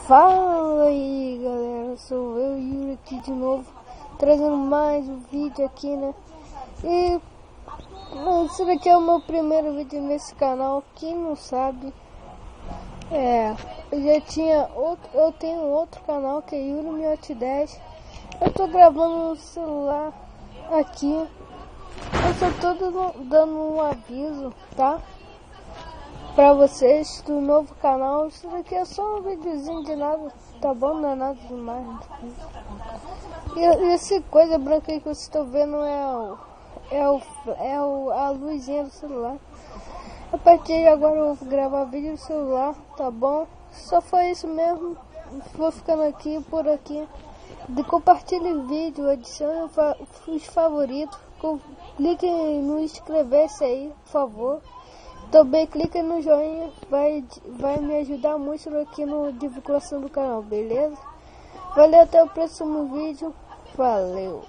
Fala aí galera, sou eu, Yuri, aqui de novo, trazendo mais um vídeo aqui, né? E esse daqui é o meu primeiro vídeo nesse canal. Quem não sabe, eu tenho outro canal que é Yuri Miotti 10. Eu tô gravando no celular aqui. Eu só tô dando um aviso, tá? Pra vocês do novo canal. Isso daqui é só um videozinho de nada, tá bom? Não é nada demais. E essa coisa branca aí que vocês estão vendo a luzinha do celular. A partir de agora eu vou gravar vídeo no celular, tá bom? Só foi isso mesmo. Vou ficando aqui por aqui. Compartilhe o vídeo, adicione os favoritos, clique no inscrever-se aí, por favor. Também clique no joinha, vai me ajudar muito aqui na divulgação do canal, beleza? Valeu, até o próximo vídeo, valeu!